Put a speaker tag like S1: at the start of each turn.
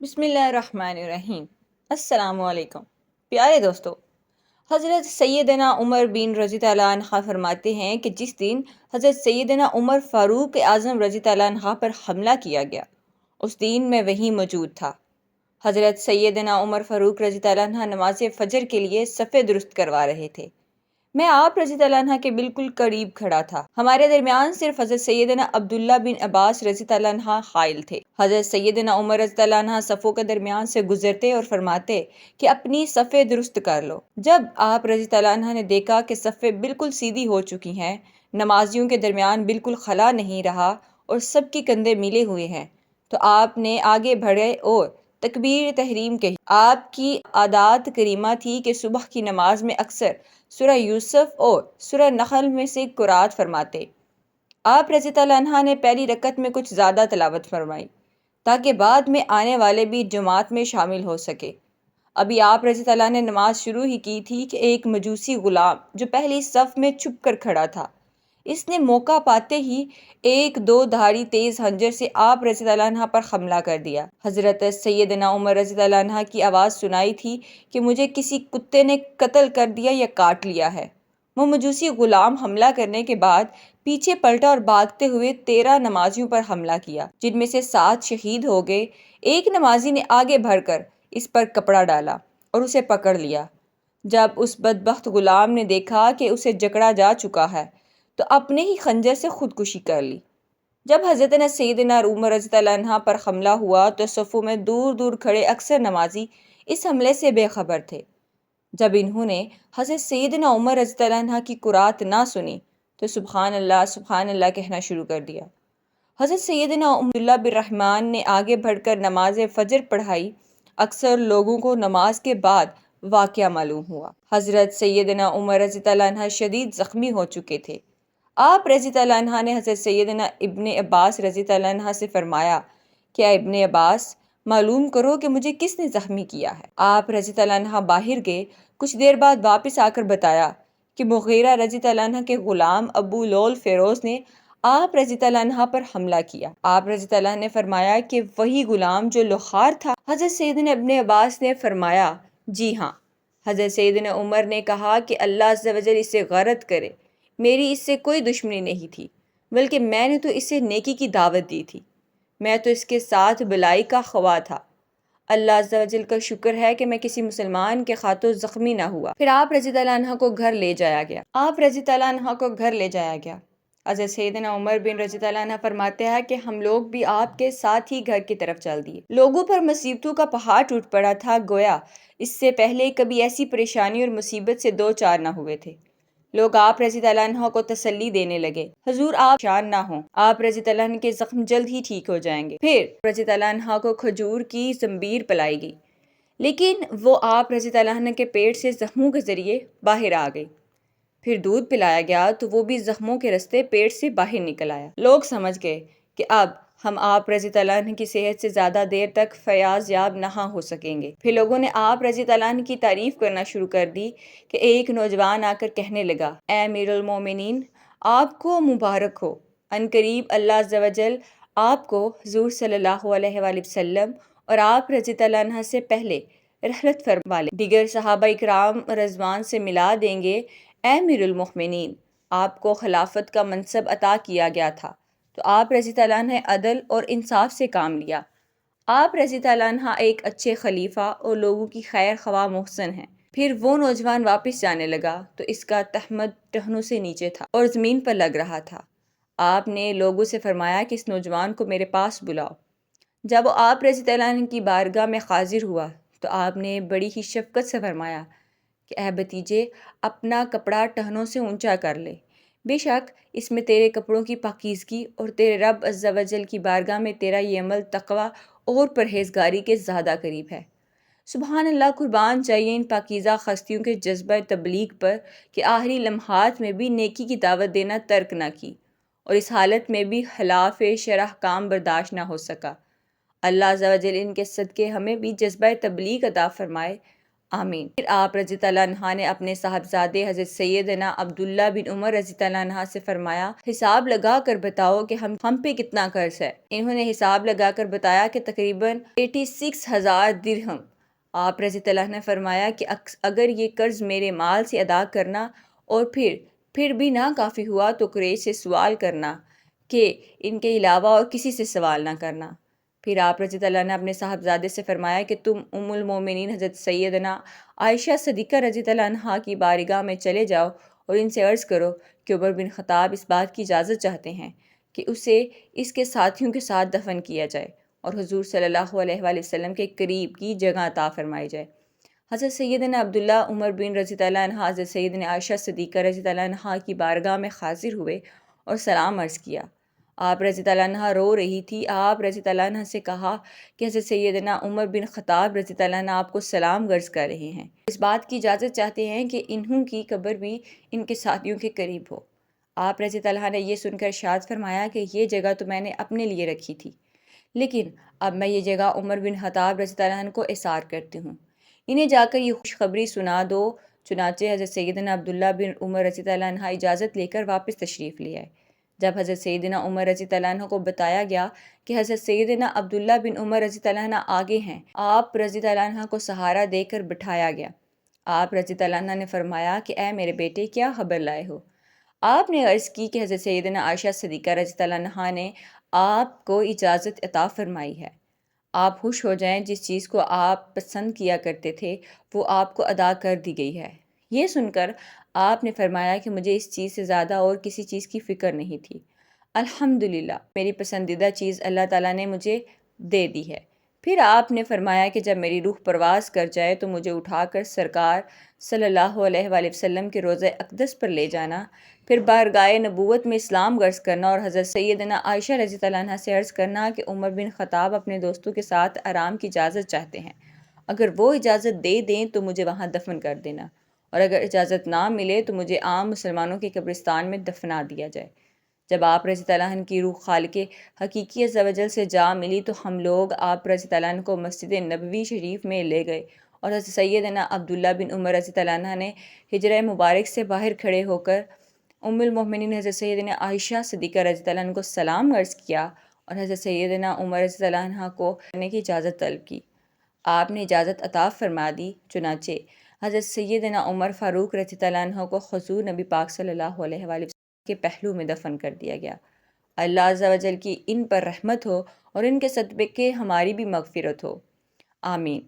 S1: بسم اللہ الرحمن الرحیم۔ السلام علیکم پیارے دوستو، حضرت سیدنا عمر بن رضی اللہ عنہ فرماتے ہیں کہ جس دن حضرت سیدنا عمر فاروق اعظم رضی اللہ عنہ پر حملہ کیا گیا، اس دن میں وہیں موجود تھا۔ حضرت سیدنا عمر فاروق رضی اللہ عنہ نماز فجر کے لیے صف درست کروا رہے تھے۔ میں آپ رضی اللہ عنہ کے بالکل قریب کھڑا تھا۔ ہمارے درمیان صرف حضرت سیدنا عبداللہ بن عباس رضی اللہ عنہ حائل تھے۔ حضرت سیدنا عمر رضی اللہ عنہ صفوں کے درمیان سے گزرتے اور فرماتے کہ اپنی صفیں درست کر لو۔ جب آپ رضی اللہ عنہ نے دیکھا کہ صفیں بالکل سیدھی ہو چکی ہیں، نمازیوں کے درمیان بالکل خلا نہیں رہا اور سب کے کندھے ملے ہوئے ہیں، تو آپ نے آگے بڑھے اور تکبیر تحریم کہی۔ آپ کی عادات کریمہ تھی کہ صبح کی نماز میں اکثر سورہ یوسف اور سورہ نحل میں سے قرات فرماتے۔ آپ رضی اللہ عنہ نے پہلی رکعت میں کچھ زیادہ تلاوت فرمائی تاکہ بعد میں آنے والے بھی جماعت میں شامل ہو سکے۔ ابھی آپ رضی اللہ نے نماز شروع ہی کی تھی کہ ایک مجوسی غلام جو پہلی صف میں چھپ کر کھڑا تھا، اس نے موقع پاتے ہی ایک دو دھاری تیز خنجر سے آپ رضی اللہ عنہ پر حملہ کر دیا۔ حضرت سیدنا عمر رضی اللہ عنہ کی آواز سنائی تھی کہ مجھے کسی کتے نے قتل کر دیا یا کاٹ لیا ہے۔ وہ مجوسی غلام حملہ کرنے کے بعد پیچھے پلٹا اور بھاگتے ہوئے 13 نمازیوں پر حملہ کیا، جن میں سے 7 شہید ہو گئے۔ ایک نمازی نے آگے بڑھ کر اس پر کپڑا ڈالا اور اسے پکڑ لیا۔ جب اس بدبخت غلام نے دیکھا کہ اسے جکڑا جا چکا ہے تو اپنے ہی خنجر سے خودکشی کر لی۔ جب حضرت سیدنا عمر رضی اللہ عنہ پر حملہ ہوا تو صفوں میں دور دور کھڑے اکثر نمازی اس حملے سے بے خبر تھے۔ جب انہوں نے حضرت سیدنا عمر رضی اللہ عنہ کی قرات نہ سنی تو سبحان اللہ کہنا شروع کر دیا۔ حضرت سیدنا عبداللہ بن رحمان نے آگے بڑھ کر نماز فجر پڑھائی۔ اکثر لوگوں کو نماز کے بعد واقعہ معلوم ہوا۔ حضرت سیدنا عمر رضی اللہ عنہ شدید زخمی ہو چکے تھے۔ آپ رضی اللہ عنہ نے حضرت سیدنا ابن عباس رضی اللہ عنہ سے فرمایا کہ اے ابن عباس، معلوم کرو کہ مجھے کس نے زخمی کیا ہے۔ آپ رضی اللہ عنہ باہر گئے۔ کچھ دیر بعد واپس آ کر بتایا کہ مغیرہ رضی اللہ عنہ کے غلام ابو لول فیروز نے آپ رضی اللہ عنہ پر حملہ کیا۔ آپ رضی اللہ عنہ نے فرمایا کہ وہی غلام جو لوہار تھا؟ حضرت سیدنا ابن عباس نے فرمایا جی ہاں۔ حضرت سیدنا عمر نے کہا کہ اللہ عز و جل اسے غارت کرے، میری اس سے کوئی دشمنی نہیں تھی، بلکہ میں نے تو اسے نیکی کی دعوت دی تھی، میں تو اس کے ساتھ بلائی کا خواہ تھا۔ اللہ عز و جل کا شکر ہے کہ میں کسی مسلمان کے ہاتھوں زخمی نہ ہوا۔ پھر آپ رضی اللہ عنہ کو گھر لے جایا گیا۔ حضرت سیدنا عمر بن رضی اللہ عنہ فرماتے ہیں کہ ہم لوگ بھی آپ کے ساتھ ہی گھر کی طرف چل دیے۔ لوگوں پر مصیبتوں کا پہاڑ ٹوٹ پڑا تھا، گویا اس سے پہلے کبھی ایسی پریشانی اور مصیبت سے دو چار نہ ہوئے تھے۔ لوگ آپ رضی اللہ عنہ کو تسلی دینے لگے، حضور آپ پریشان نہ ہوں، آپ رضی اللہ عنہ کے زخم جلد ہی ٹھیک ہو جائیں گے۔ پھر رضی اللہ عنہ کو کھجور کی زنبیر پلائی گئی، لیکن وہ آپ رضی اللہ عنہ کے پیٹ سے زخموں کے ذریعے باہر آ گئی۔ پھر دودھ پلایا گیا تو وہ بھی زخموں کے رستے پیٹ سے باہر نکل آیا۔ لوگ سمجھ گئے کہ اب ہم آپ رضی اللہ عنہ کی صحت سے زیادہ دیر تک فیاض یاب نہ ہو سکیں گے۔ پھر لوگوں نے آپ رضی اللہ عنہ کی تعریف کرنا شروع کر دی کہ ایک نوجوان آ کر کہنے لگا، اے امیر المومنین، آپ کو مبارک ہو، عنقریب اللہ عز و جل آپ کو حضور صلی اللہ علیہ وآلہ وسلم اور آپ رضی اللہ عنہ سے پہلے رحلت فرما لے، دیگر صحابہ اکرام رضوان سے ملا دیں گے۔ اے امیر المؤمنین، آپ کو خلافت کا منصب عطا کیا گیا تھا تو آپ رضی اللہ عنہ نے عدل اور انصاف سے کام لیا۔ آپ رضی اللہ عنہ ایک اچھے خلیفہ اور لوگوں کی خیر خواہ محسن ہیں۔ پھر وہ نوجوان واپس جانے لگا تو اس کا تہمد ٹہنوں سے نیچے تھا اور زمین پر لگ رہا تھا۔ آپ نے لوگوں سے فرمایا کہ اس نوجوان کو میرے پاس بلاؤ۔ جب وہ آپ رضی اللہ عنہ کی بارگاہ میں حاضر ہوا تو آپ نے بڑی ہی شفقت سے فرمایا کہ اے بھتیجے، اپنا کپڑا ٹہنوں سے اونچا کر لے، بے شک اس میں تیرے کپڑوں کی پاکیزگی اور تیرے رب عز و جل کی بارگاہ میں تیرا یہ عمل تقوی اور پرہیزگاری کے زیادہ قریب ہے۔ سبحان اللہ، قربان چاہیے ان پاکیزہ ہستیوں کے جذبہ تبلیغ پر کہ آخری لمحات میں بھی نیکی کی دعوت دینا ترک نہ کی اور اس حالت میں بھی خلاف شرع کام برداشت نہ ہو سکا۔ اللہ عز و جل ان کے صدقے ہمیں بھی جذبہ تبلیغ عطا فرمائے۔ آمین۔ پھر آپ رضی اللہ عنہ نے اپنے صاحبزادے حضرت سیدنا عبداللہ بن عمر رضی اللہ عنہ سے فرمایا، حساب لگا کر بتاؤ کہ ہم پہ کتنا قرض ہے۔ انہوں نے حساب لگا کر بتایا کہ تقریباً 86,000 درہم۔ آپ رضی اللہ عنہ نے فرمایا کہ اگر یہ قرض میرے مال سے ادا کرنا اور پھر بھی نہ کافی ہوا تو قریش سے سوال کرنا کہ ان کے علاوہ اور کسی سے سوال نہ کرنا۔ پھر آپ رضی اللہ عنہ نے اپنے صاحبزادے سے فرمایا کہ تم ام المومنین حضرت سیدنا عائشہ صدیقہ رضی اللہ عنہا کی بارگاہ میں چلے جاؤ اور ان سے عرض کرو کہ عمر بن خطاب اس بات کی اجازت چاہتے ہیں کہ اسے اس کے ساتھیوں کے ساتھ دفن کیا جائے اور حضور صلی اللہ علیہ وآلہ وسلم کے قریب کی جگہ عطا فرمائی جائے۔ حضرت سیدنا عبداللہ عمر بن رضی اللہ عنہ حضرت سیدنا عائشہ صدیقہ رضی اللہ عنہا کی بارگاہ میں حاضر ہوئے اور سلام عرض کیا۔ آپ رضی اللہ عنہ رو رہی تھی۔ آپ رضی اللہ عنہ سے کہا کہ حضرت سیدنا عمر بن خطاب رضی اللہ عنہ آپ کو سلام عرض کر رہے ہیں، اس بات کی اجازت چاہتے ہیں کہ انہوں کی قبر بھی ان کے ساتھیوں کے قریب ہو۔ آپ رضی اللہ عنہ نے یہ سن کر ارشاد فرمایا کہ یہ جگہ تو میں نے اپنے لیے رکھی تھی، لیکن اب میں یہ جگہ عمر بن خطاب رضی اللہ عنہ کو احسار کرتی ہوں، انہیں جا کر یہ خوشخبری سنا دو۔ چنانچہ حضرت سیدنا عبداللہ بن عمر رضی اللہ عنہ اجازت لے کر واپس تشریف لے آئے۔ جب حضرت سیدنا عمر رضی اللہ عنہ کو بتایا گیا کہ حضرت سیدنا عبداللہ بن عمر رضی اللہ عنہ آگے ہیں، آپ رضی اللہ عنہ کو سہارا دے کر بٹھایا گیا۔ آپ رضی اللہ عنہ نے فرمایا کہ اے میرے بیٹے، کیا خبر لائے ہو؟ آپ نے عرض کی کہ حضرت سیدنا عائشہ صدیقہ رضی اللہ عنہا نے آپ کو اجازت عطا فرمائی ہے، آپ خوش ہو جائیں، جس چیز کو آپ پسند کیا کرتے تھے وہ آپ کو ادا کر دی گئی ہے۔ یہ سن کر آپ نے فرمایا کہ مجھے اس چیز سے زیادہ اور کسی چیز کی فکر نہیں تھی، الحمدللہ میری پسندیدہ چیز اللہ تعالیٰ نے مجھے دے دی ہے۔ پھر آپ نے فرمایا کہ جب میری روح پرواز کر جائے تو مجھے اٹھا کر سرکار صلی اللہ علیہ وآلہ وسلم کے روضہ اقدس پر لے جانا، پھر بارگاہ نبوت میں اسلام گرز کرنا اور حضرت سیدنا عائشہ رضی اللہ عنہ سے عرض کرنا کہ عمر بن خطاب اپنے دوستوں کے ساتھ آرام کی اجازت چاہتے ہیں، اگر وہ اجازت دے دیں تو مجھے وہاں دفن کر دینا، اور اگر اجازت نہ ملے تو مجھے عام مسلمانوں کے قبرستان میں دفنا دیا جائے۔ جب آپ رضی اللہ عنہ کی روح خالق حقیقی عز و جل سے جا ملی تو ہم لوگ آپ رضی اللہ عنہ کو مسجد نبوی شریف میں لے گئے اور حضرت سیدنا عبداللہ بن عمر رضی اللہ عنہ نے حجرہ مبارک سے باہر کھڑے ہو کر ام المؤمنین حضرت سیدنا عائشہ صدیقہ رضی اللہ عنہ کو سلام عرض کیا اور حضرت سیدنا عمر رضی اللہ عنہ کو کرنے کی اجازت طلب کی۔ آپ نے اجازت عطا فرما دی، چنانچہ حضرت سیدنا عمر فاروق رضی اللہ عنہ کو حضور نبی پاک صلی اللہ علیہ وآلہ وسلم کے پہلو میں دفن کر دیا گیا۔ اللہ عز و جل کی ان پر رحمت ہو اور ان کے صدقے ہماری بھی مغفرت ہو، آمین۔